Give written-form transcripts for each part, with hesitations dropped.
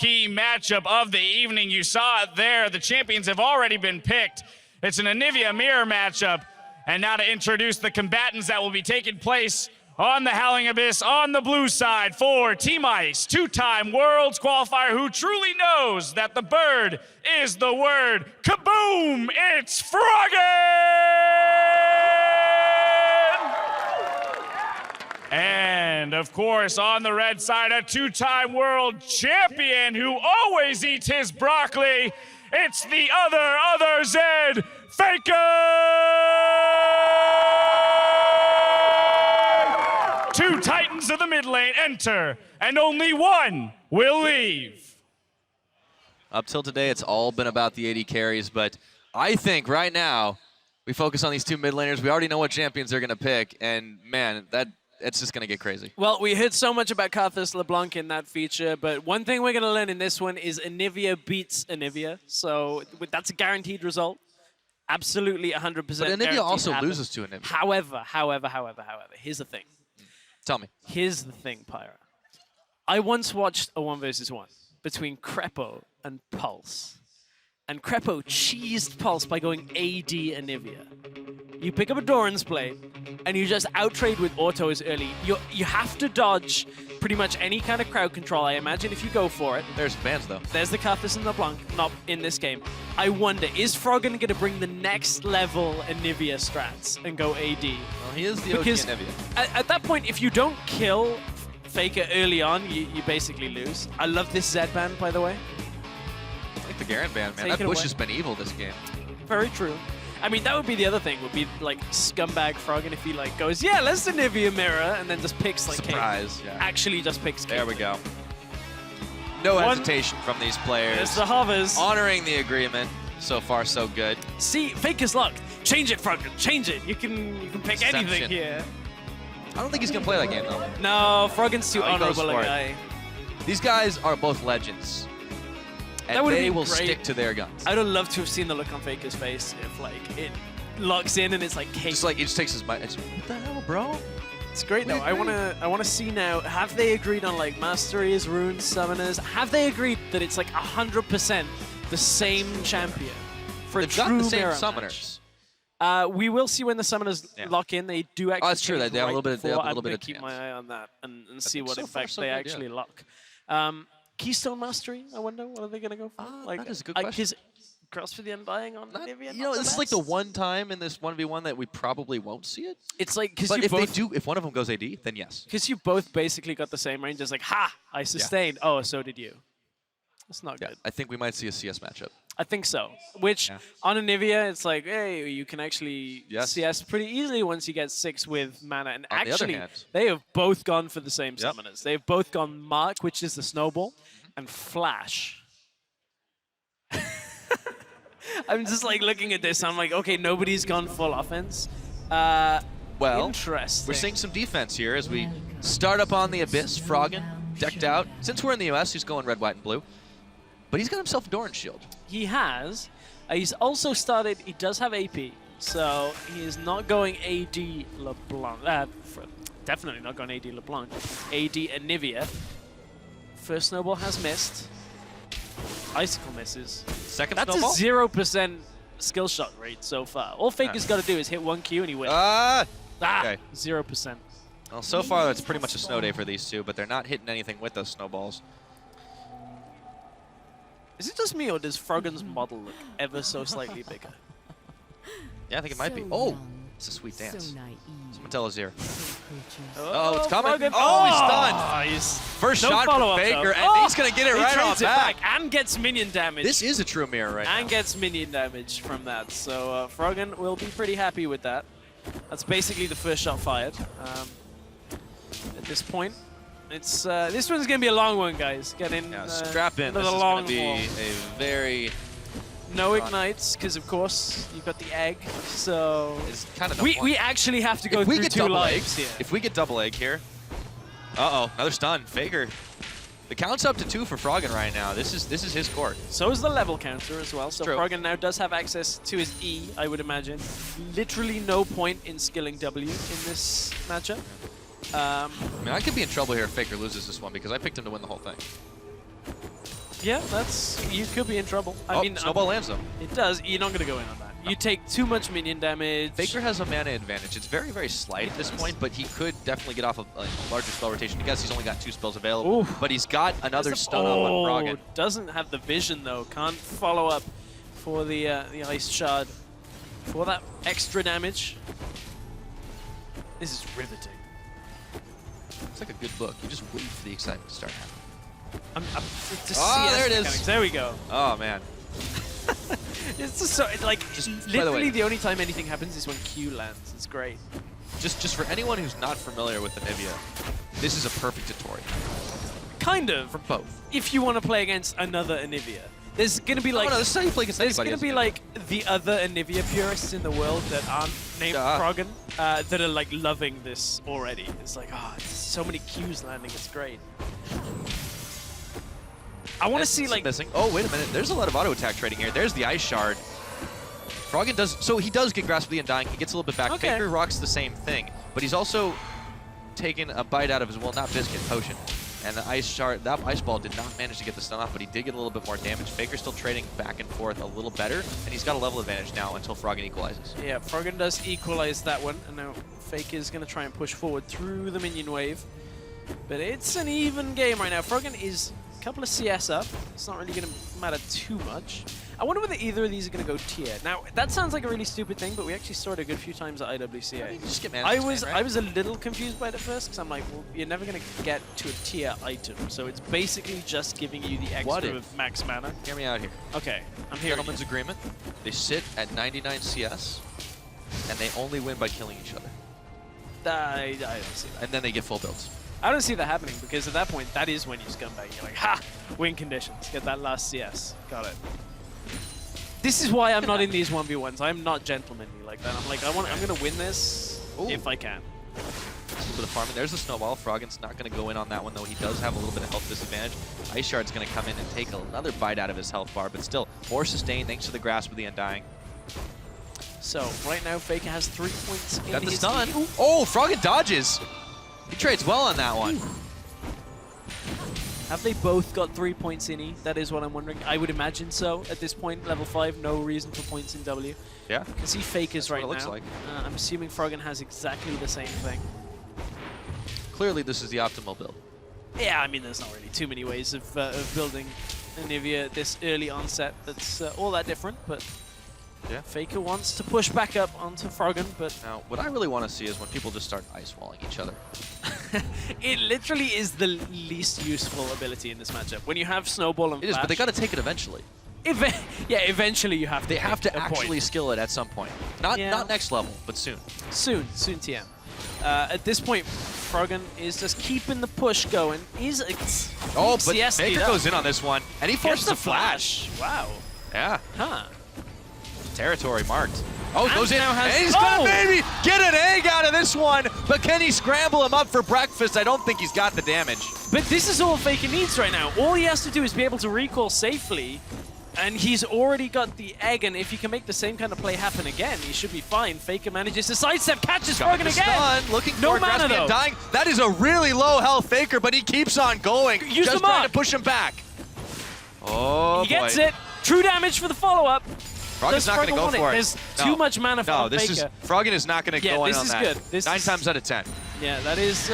Key matchup of the evening. You saw it there. The champions have already been picked. It's an Anivia mirror matchup. And now to introduce the combatants that will be taking place on the Howling Abyss on the blue side for Team Ice, two-time Worlds qualifier who truly knows that the bird is the word. Kaboom! It's Froggen! And of course, on the red side, a two-time world champion who always eats his broccoli. It's the other Zed, Faker! Two titans of the mid lane enter, and only one will leave. Up till today, it's all been about the AD carries, but I think right now, we focus on these two mid laners. We already know what champions they're going to pick, and man, it's just going to get crazy. Well, we heard so much about Karthus LeBlanc in that feature, but one thing we're going to learn in this one is Anivia beats Anivia, so that's a guaranteed result. Absolutely 100%. But Anivia also loses to Anivia. However, here's the thing. Tell me. Here's the thing, Pyra. I once watched a 1v1 between Crepo and Pulse. And Crepo cheesed Pulse by going AD Anivia. You pick up a Doran's Blade, and you just out-trade with autos early. You have to dodge pretty much any kind of crowd control, I imagine, if you go for it. There's bans, though. There's the Karthus and LeBlanc, not in this game. I wonder, is Froggen going to bring the next level Anivia strats and go AD? Well, he is the OG Anivia. At that point, if you don't kill Faker early on, you basically lose. I love this Zed ban, by the way. I like the Garen ban, man. That Bush has been evil this game. Very true. I mean, that would be the other thing, would be like scumbag Froggen if he like goes, yeah, let's Anivia mirror, and then just picks like Surprise, King. Actually just picks King. There we go. No hesitation from these players. There's the hovers. Honoring the agreement. So far, so good. See, Faker's luck. Change it, Froggen. Change it. You can pick anything here. I don't think he's going to play that game, though. No, Froggen's too honorable a guy. These guys are both legends. And they will stick to their guns. I would love to have seen the look on Faker's face if like it locks in and it's like cake. Just like he just takes his mic. What the hell, bro? It's great though. I wanna see now. Have they agreed on like masteries, runes, summoners? Have they agreed that it's like 100% the same champion for They've a true got the same mirror summoners. Match? We will see when the summoners lock in. They do actually. Oh, that's true. They have a little bit. They have a little bit of keep my eye on that and see what so effect far, they actually lock. Keystone Mastery, I wonder, what are they going to go for? That is a good question. Cross for the Undying on Anivia? You know, this is like the one time in this 1v1 that we probably won't see it. It's like, because if they do, if one of them goes AD, then yes. Because you both basically got the same range. It's like, ha, I sustained. Yeah. Oh, so did you. That's not good. I think we might see a CS matchup. I think so. Which, on Anivia, it's like, hey, you can actually CS pretty easily once you get 6 with mana. And actually, they have both gone for the same summoners. They've both gone Mark, which is the Snowball, and Flash. I'm just like looking at this. I'm like, okay, nobody's gone full offense. Well, interesting. We're seeing some defense here as we start up on the Abyss. Froggen decked out. Since we're in the US, he's going red, white, and blue. But he's got himself a Doran shield. He has. He's also started, he does have AP. So he is not going AD LeBlanc. Definitely not going AD LeBlanc. AD Anivia. First snowball has missed. Icicle misses. Second That's snowball? a 0% skill shot rate so far. All Faker's got to do is hit 1 Q and he wins. Okay. 0%. Well, so far it's pretty much a snow day for these two, but they're not hitting anything with those snowballs. Is it just me, or does Froggen's model look ever so slightly bigger? Yeah, I think it might be. Oh, it's a sweet dance. Someone tell Azir. Oh, it's coming. Froggen. Oh, he's stunned. First shot from Faker, and he's going to get it right off back. And gets minion damage. This is a true mirror right now. And gets minion damage from that. So Froggen will be pretty happy with that. That's basically the first shot fired. At this point, it's this one's gonna be a long one, guys. Get in. Strap in. This is gonna be a very no ignites, because of course you've got the egg. So it's kind of we actually have to go through 2 lives here. If we get double egg here, another stun. Faker. The count's up to 2 for Froggen right now. This is his court. So is the level counter as well. So Froggen now does have access to his E, I would imagine. Literally no point in skilling W in this matchup. I mean, I could be in trouble here if Faker loses this one because I picked him to win the whole thing. Yeah, you could be in trouble. I mean, Snowball lands though. It does. You're not going to go in on that. You take too much minion damage. Faker has a mana advantage. It's very, very slight at this point, but he could definitely get off a larger spell rotation. I guess he's only got 2 spells available, but he's got another stun up on Froggen. Doesn't have the vision though. Can't follow up for the ice shard for that extra damage. This is riveting. It's like a good book. You just wait for the excitement to start happening. There it is. Mechanics. There we go. Oh man. It's just so like literally the only time anything happens is when Q lands. It's great. Just for anyone who's not familiar with Anivia, this is a perfect tutorial. Kind of. For both. If you want to play against another Anivia. There's going to be like... no, this is how you play against there's anybody. There's going to be like the other Anivia purists in the world that aren't named Froggen that are like loving this already. It's like, so many Qs landing. It's great. I want to see like... Missing. Oh, wait a minute. There's a lot of auto attack trading here. There's the ice shard. Froggen does... So he does get Grasp of the Undying. He gets a little bit back. Okay. Faker rocks the same thing. But he's also taken a bite out of his, well, not Biscuit, Potion. And the ice shard, that ice ball did not manage to get the stun off, but he did get a little bit more damage. Faker's still trading back and forth a little better, and he's got a level advantage now until Froggen equalizes. Yeah, Froggen does equalize that one, and now Faker's going to try and push forward through the minion wave. But it's an even game right now. Froggen is a couple of CS up. It's not really going to matter too much. I wonder whether either of these are going to go tier. Now, that sounds like a really stupid thing, but we actually saw it a good few times at IWCA. Just get I was a little confused by it at first, because I'm like, well, you're never going to get to a tier item, so it's basically just giving you the extra of max mana. Hear me out here. Okay, I'm here. Gentleman's agreement. They sit at 99 CS, and they only win by killing each other. I don't see that. And then they get full builds. I don't see that happening, because at that point, that is when you scumbag. You're like, ha! Win conditions. Get that last CS. Got it. This is why I'm not in these 1v1s. I'm not gentlemanly like that. I'm like, I'm going to win this if I can. A little bit of farming. There's the snowball. Froggen's not going to go in on that one, though. He does have a little bit of health disadvantage. Ice Shard's going to come in and take another bite out of his health bar, but still, more sustained thanks to the Grasp of the Undying. So, right now, Faker has 3 points in Got the his stun. team. Oh, Froggen dodges. He trades well on that one. Have they both got 3 points in E? That is what I'm wondering. I would imagine so. At this point, level 5, no reason for points in W. Yeah. You can see Fakers right now. Looks like. I'm assuming Froggen has exactly the same thing. Clearly, this is the optimal build. Yeah, I mean, there's not really too many ways of building Anivia at this early onset that's all that different, but yeah. Faker wants to push back up onto Froggen, but... Now, what I really want to see is when people just start ice walling each other. It literally is the least useful ability in this matchup. When you have Snowball and It is, Flash, but they got to take it eventually. yeah, eventually you have to. They have to point. actually skill it at some point. Not next level, but soon. Soon TM. At this point, Froggen is just keeping the push going. He's but CS Faker goes in on this one, and he forces the a flash. Wow. Yeah. Huh. Territory marked. Oh, And goes in, now has- and he's gonna maybe get an egg out of this one, but can he scramble him up for breakfast? I don't think he's got the damage. But this is all Faker needs right now. All he has to do is be able to recall safely, and he's already got the egg, and if you can make the same kind of play happen again, he should be fine. Faker manages to sidestep, catches Froggen again! Stun, looking no for mana though. Dying. That is a really low health Faker, but he keeps on going. Use just the trying mark. to push him back. Oh, He gets it. True damage for the follow-up. Froggen's not going to go for it. There's too much mana for this Faker. is Froggen is not going to go in on that. This is good. This 9 is, times out of 10. Yeah, that is...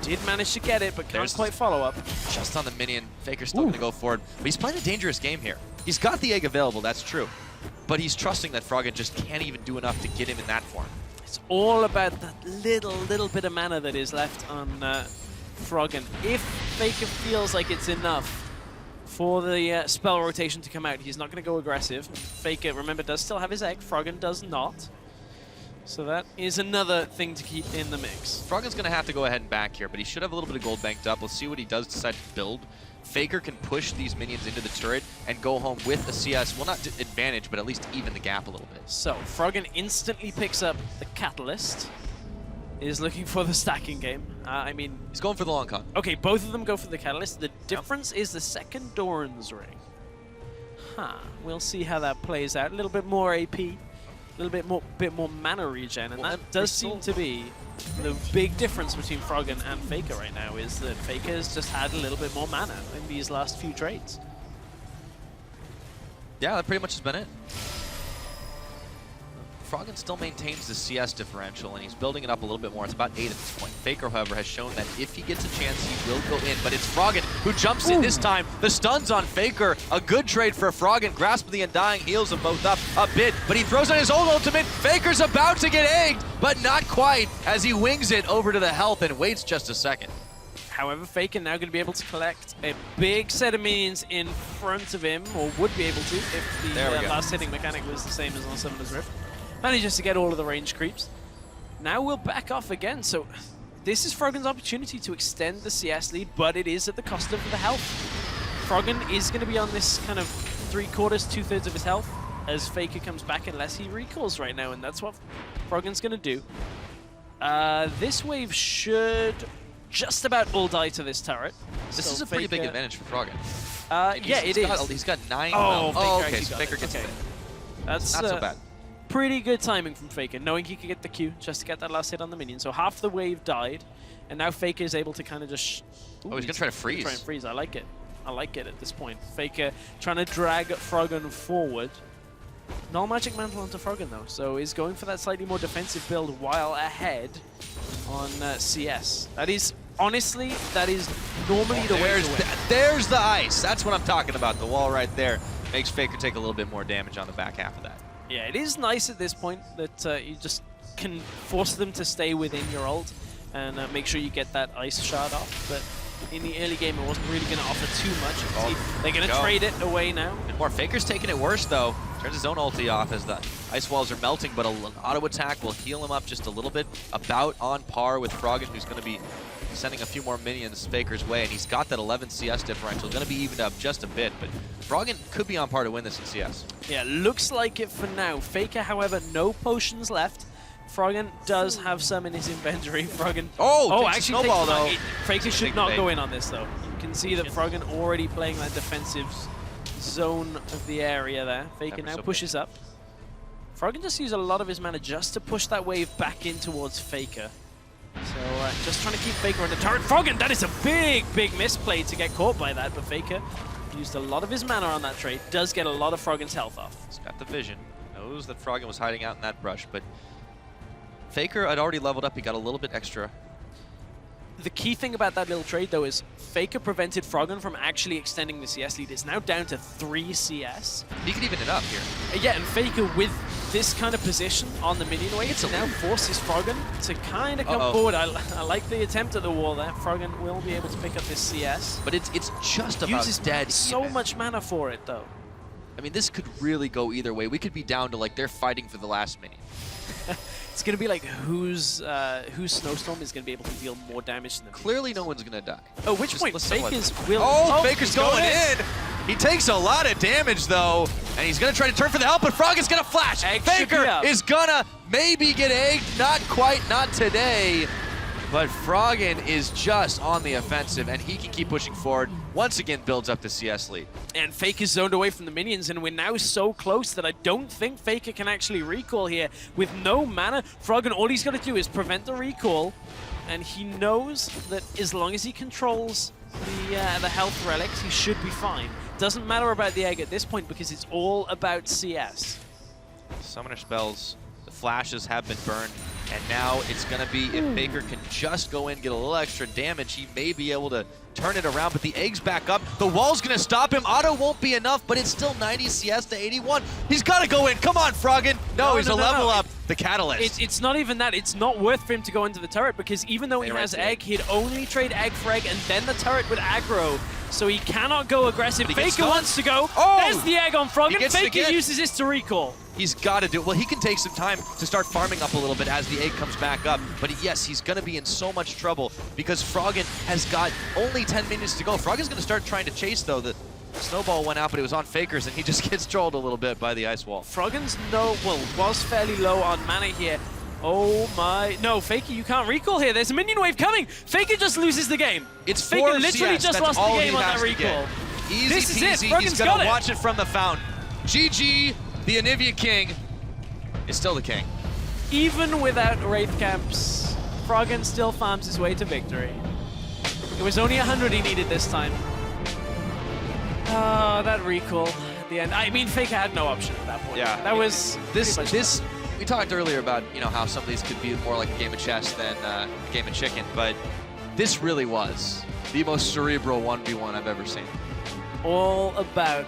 did manage to get it, but can't quite follow up. Just on the minion. Faker's still going to go for it. But he's playing a dangerous game here. He's got the egg available, that's true. But he's trusting that Froggen just can't even do enough to get him in that form. It's all about that little bit of mana that is left on Froggen. If Faker feels like it's enough for the spell rotation to come out, he's not going to go aggressive. Faker, remember, does still have his egg. Froggen does not. So that is another thing to keep in the mix. Froggen's going to have to go ahead and back here, but he should have a little bit of gold banked up. Let's see what he does decide to build. Faker can push these minions into the turret and go home with a CS, well, not advantage, but at least even the gap a little bit. So, Froggen instantly picks up the Catalyst. Is looking for the stacking game. I mean... He's going for the long con. Okay, both of them go for the Catalyst. The difference is the second Doran's Ring. Huh. We'll see how that plays out. A little bit more AP little bit more mana regen, and Well, that does seem to be the big difference between Froggen and Faker right now, is that Faker has just had a little bit more mana in these last few trades. Yeah, that pretty much has been it. Froggen still maintains the CS differential, and he's building it up a little bit more. It's about 8 at this point. Faker, however, has shown that if he gets a chance, he will go in. But it's Froggen who jumps in this time. The stun's on Faker. A good trade for Froggen. Grasp the Undying, heals them both up a bit. But he throws on his own ultimate. Faker's about to get egged, but not quite, as he wings it over to the health and waits just a second. However, Faker now going to be able to collect a big set of minions in front of him, or would be able to if the last hitting mechanic was the same as on Summoner's Rift. Manages to get all of the range creeps. Now we'll back off again, so this is Froggen's opportunity to extend the CS lead, but it is at the cost of the health. Froggen is going to be on this kind of 3/4, 2/3 of his health as Faker comes back unless he recalls right now, and that's what Froggen's going to do. This wave should just about all die to this turret. This is a pretty big advantage for Froggen. Yeah, it is. He's got 9 Oh, health. Faker Okay, so Faker gets it. That's Not so bad. Pretty good timing from Faker, knowing he could get the Q just to get that last hit on the minion. So half the wave died, and now Faker is able to kind of just... Ooh, he's going to try to freeze. Try and freeze. I like it. I like it at this point. Faker trying to drag Froggen forward. Null Magic Mantle onto Froggen, though, so he's going for that slightly more defensive build while ahead on CS. That is, honestly, that is normally the way to win. There's the ice. That's what I'm talking about. The wall right there makes Faker take a little bit more damage on the back half of that. Yeah, it is nice at this point that you just can force them to stay within your ult and make sure you get that ice shard off. But in the early game, it wasn't really going to offer too much. They're going to trade it away now. And more Faker's taking it worse, though. Turns his own ulti off as the ice walls are melting, but an auto attack will heal him up just a little bit. About on par with Froggen, who's going to be sending a few more minions Faker's way, and he's got that 11 CS differential. Going to be evened up just a bit, but Froggen could be on par to win this in CS. Yeah, looks like it for now. Faker, however, no potions left. Froggen does have some in his inventory. Froggen... Oh, actually snowball, though. Faker should not go in on this, though. You can see that Froggen already playing that defensive zone of the area there. Faker now pushes up. Froggen just used a lot of his mana just to push that wave back in towards Faker. So just trying to keep Faker on the turret. Froggen, that is a big, big misplay to get caught by that, but Faker used a lot of his mana on that trade. Does get a lot of Froggen's health off. He's got the vision. Knows that Froggen was hiding out in that brush, but Faker had already leveled up. He got a little bit extra. The key thing about that little trade, though, is Faker prevented Froggen from actually extending the CS lead. It's now down to 3 CS. He could even it up here. Yeah, and Faker with this kind of position on the minion wave, it now forces Froggen to kind of come forward. I like the attempt at the wall there. Froggen will be able to pick up this CS. But it's just about uses dead so even. much mana for it, though. I mean, this could really go either way. We could be down to, like, they're fighting for the last minion. It's going to be like whose Snowstorm is going to be able to deal more damage than them. Clearly no one's going to die. Oh, which point? Faker's will... Oh, Faker's going in! He takes a lot of damage, though, and he's going to try to turn for the help, but Froggen's going to flash! Faker is going to maybe get egged. Not quite, not today. But Froggen is just on the offensive, and he can keep pushing forward. Once again, builds up the CS lead. And Faker's zoned away from the minions, and we're now so close that I don't think Faker can actually recall here. With no mana, Froggen, all he's got to do is prevent the recall, and he knows that as long as he controls the health relics, he should be fine. Doesn't matter about the egg at this point because it's all about CS. Summoner spells, the flashes have been burned. And now it's going to be, if Faker can just go in, get a little extra damage, he may be able to turn it around, but the egg's back up. The wall's going to stop him. Auto won't be enough, but it's still 90 CS to 81. He's got to go in. Come on, Froggen. No, he's a level up. The catalyst. It's not even that. It's not worth for him to go into the turret because even though he has egg, he'd only trade egg for egg, and then the turret would aggro. So he cannot go aggressive. Faker wants to go. Oh! There's the egg on Froggen. Faker uses this to recall. He's got to do it. Well, he can take some time to start farming up a little bit as the egg comes back up. But yes, he's going to be in so much trouble because Froggen has got only 10 minutes to go. Froggen's going to start trying to chase, though. The snowball went out, but it was on Faker's, and he just gets trolled a little bit by the ice wall. Froggen's was fairly low on mana here. Oh my, no, Faker, you can't recall here. There's a minion wave coming. Faker just loses the game. It's Faker literally just lost the game on that recall. Easy this peasy. is it. Froggen's He's going to watch it from the fountain. GG, the Anivia King. is still the king. Even without Wraith Camps, Froggen still farms his way to victory. It was only 100 he needed this time. Oh, that recall at the end. I mean, Faker had no option at that point. Yeah. That was This we talked earlier about, you know, how some of these could be more like a game of chess than a game of chicken, but this really was the most cerebral 1v1 I've ever seen. all about